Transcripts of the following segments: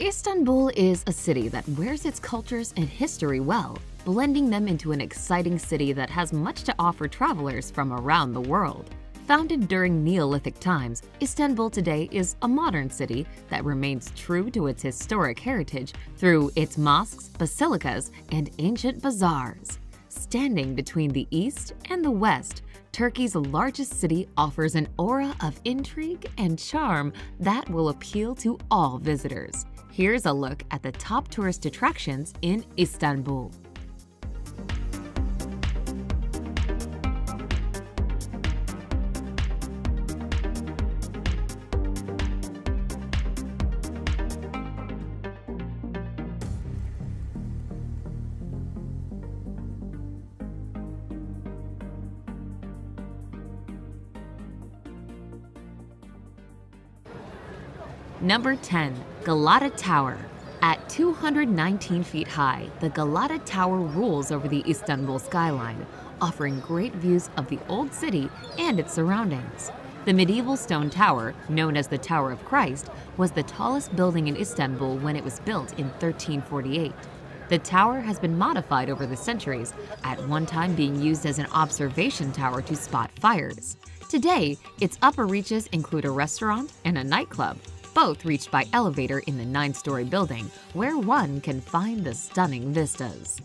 Istanbul is a city that wears its cultures and history well, blending them into an exciting city that has much to offer travelers from around the world. Founded during Neolithic times, Istanbul today is a modern city that remains true to its historic heritage through its mosques, basilicas, and ancient bazaars. Standing between the east and the west, Turkey's largest city offers an aura of intrigue and charm that will appeal to all visitors. Here's a look at the top tourist attractions in Istanbul. Number 10. Galata Tower. At 219 feet high, the Galata Tower rules over the Istanbul skyline, offering great views of the old city and its surroundings. The medieval stone tower, known as the Tower of Christ, was the tallest building in Istanbul when it was built in 1348. The tower has been modified over the centuries, at one time being used as an observation tower to spot fires. Today, its upper reaches include a restaurant and a nightclub, both reached by elevator in the 9-story building, where one can find the stunning vistas.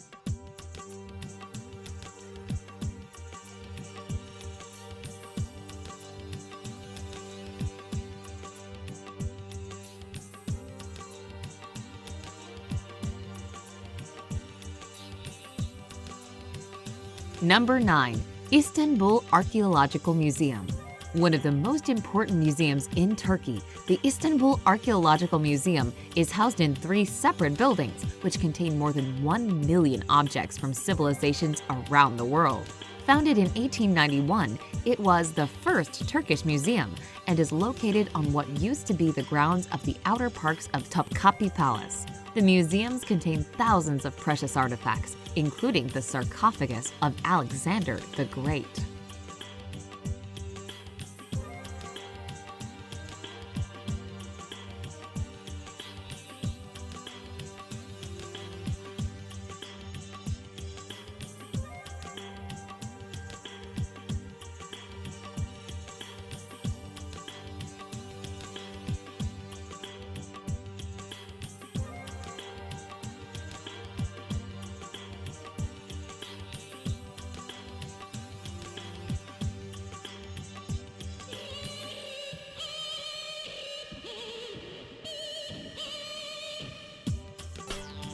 Number 9. Istanbul Archaeological Museum. One of the most important museums in Turkey, the Istanbul Archaeological Museum is housed in 3 separate buildings, which contain more than 1 million objects from civilizations around the world. Founded in 1891, it was the first Turkish museum and is located on what used to be the grounds of the outer parks of Topkapi Palace. The museums contain thousands of precious artifacts, including the sarcophagus of Alexander the Great.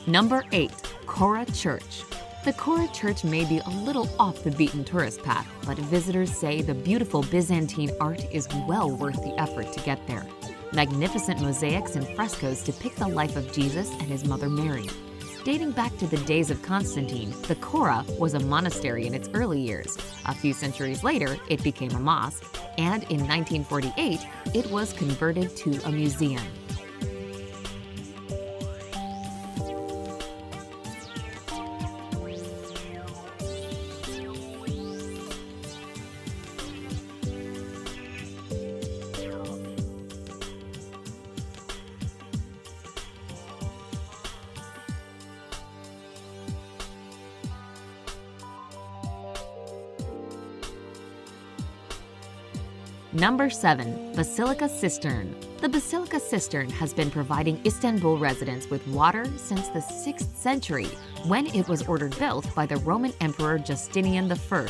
Number 8. Kora Church. The Kora Church may be a little off the beaten tourist path, but visitors say the beautiful Byzantine art is well worth the effort to get there. Magnificent mosaics and frescoes depict the life of Jesus and his mother Mary. Dating back to the days of Constantine, the Kora was a monastery in its early years. A few centuries later, it became a mosque, and in 1948, it was converted to a museum. Number 7. Basilica Cistern. The Basilica Cistern has been providing Istanbul residents with water since the 6th century, when it was ordered built by the Roman Emperor Justinian I.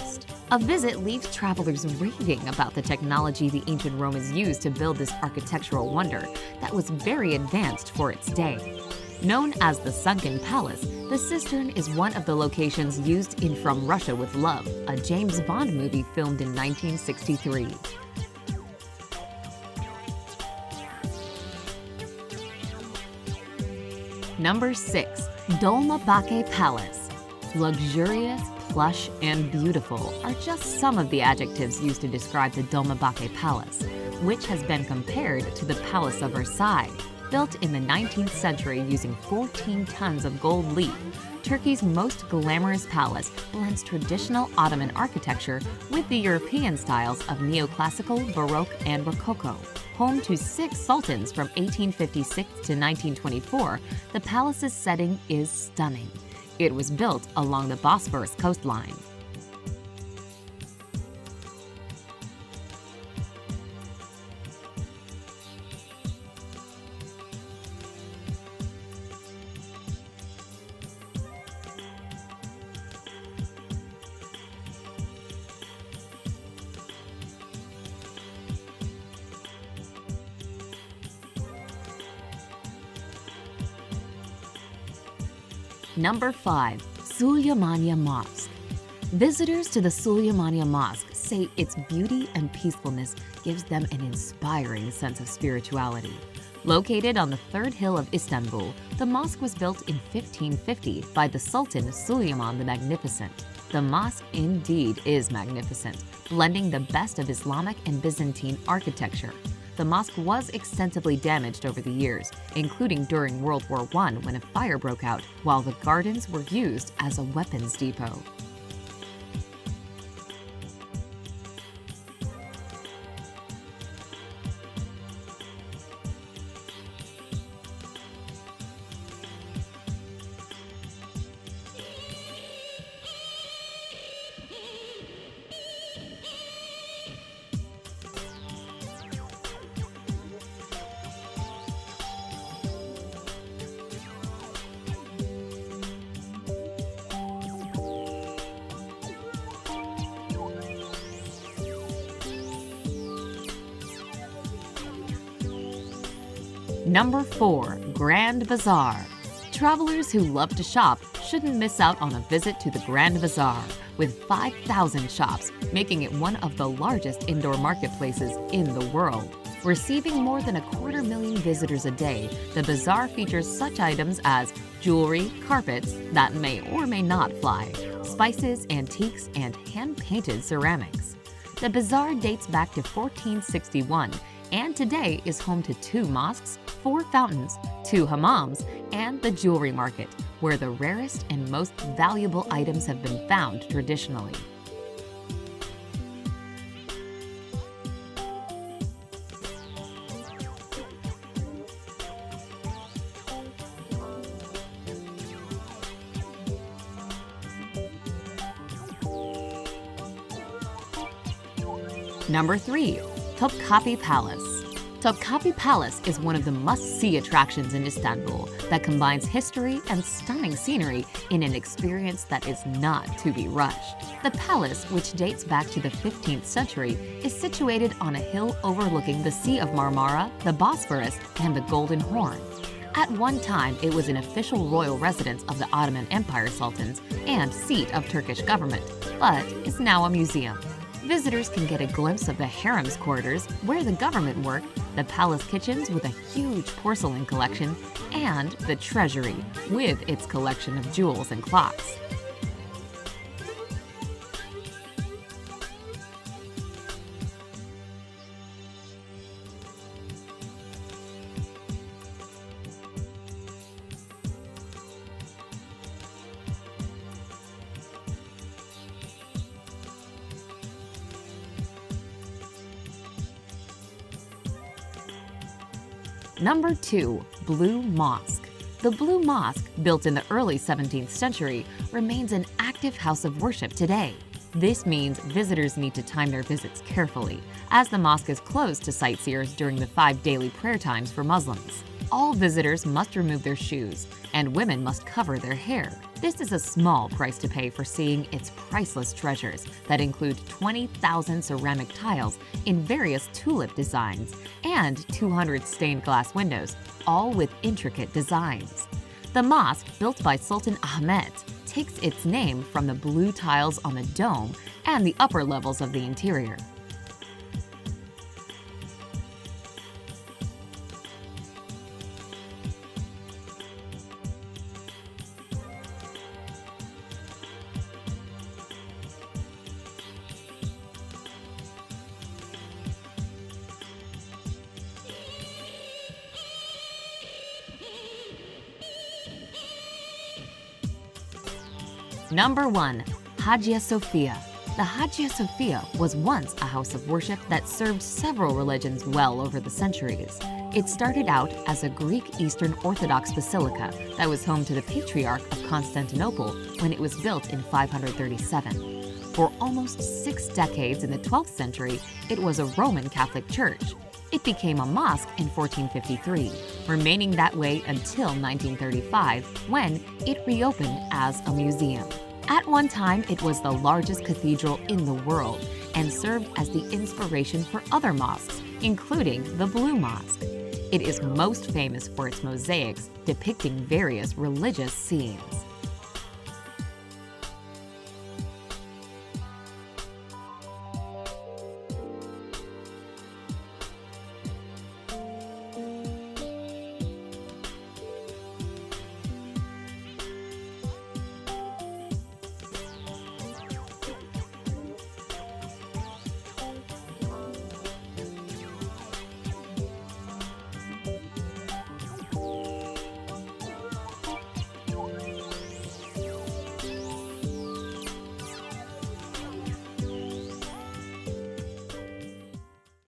A visit leaves travelers raving about the technology the ancient Romans used to build this architectural wonder that was very advanced for its day. Known as the Sunken Palace, the cistern is one of the locations used in From Russia with Love, a James Bond movie filmed in 1963. Number 6. Dolmabahce Palace. Luxurious, plush, and beautiful are just some of the adjectives used to describe the Dolmabahce Palace, which has been compared to the Palace of Versailles. Built in the 19th century using 14 tons of gold leaf, Turkey's most glamorous palace blends traditional Ottoman architecture with the European styles of neoclassical, Baroque, and Rococo. Home to 6 sultans from 1856 to 1924, the palace's setting is stunning. It was built along the Bosphorus coastline. Number 5. Suleymaniye Mosque. Visitors to the Suleymaniye Mosque say its beauty and peacefulness gives them an inspiring sense of spirituality. Located on the third hill of Istanbul, the mosque was built in 1550 by the Sultan Süleyman the Magnificent. The mosque indeed is magnificent, blending the best of Islamic and Byzantine architecture. The mosque was extensively damaged over the years, including during World War I when a fire broke out, while the gardens were used as a weapons depot. Number 4. Grand Bazaar. Travelers who love to shop shouldn't miss out on a visit to the Grand Bazaar, with 5,000 shops, making it one of the largest indoor marketplaces in the world. Receiving more than 250,000 visitors a day, the bazaar features such items as jewelry, carpets that may or may not fly, spices, antiques, and hand-painted ceramics. The bazaar dates back to 1461 and today is home to 2 mosques, 4 fountains, 2 hammams, and the jewelry market, where the rarest and most valuable items have been found traditionally. Number 3. Topkapi Palace. Topkapi Palace is one of the must-see attractions in Istanbul that combines history and stunning scenery in an experience that is not to be rushed. The palace, which dates back to the 15th century, is situated on a hill overlooking the Sea of Marmara, the Bosphorus, and the Golden Horn. At one time, it was an official royal residence of the Ottoman Empire sultans and seat of Turkish government, but is now a museum. Visitors can get a glimpse of the harem's quarters, where the government worked, the palace kitchens with a huge porcelain collection, and the treasury with its collection of jewels and clocks. Number 2. Blue Mosque. The Blue Mosque, built in the early 17th century, remains an active house of worship today. This means visitors need to time their visits carefully, as the mosque is closed to sightseers during the 5 daily prayer times for Muslims. All visitors must remove their shoes, and women must cover their hair. This is a small price to pay for seeing its priceless treasures that include 20,000 ceramic tiles in various tulip designs and 200 stained glass windows, all with intricate designs. The mosque, built by Sultan Ahmet, takes its name from the blue tiles on the dome and the upper levels of the interior. Number 1. Hagia Sophia. The Hagia Sophia was once a house of worship that served several religions well over the centuries. It started out as a Greek Eastern Orthodox basilica that was home to the Patriarch of Constantinople when it was built in 537. For almost 6 decades in the 12th century, it was a Roman Catholic church. It became a mosque in 1453, remaining that way until 1935, when it reopened as a museum. At one time, it was the largest cathedral in the world and served as the inspiration for other mosques, including the Blue Mosque. It is most famous for its mosaics depicting various religious scenes.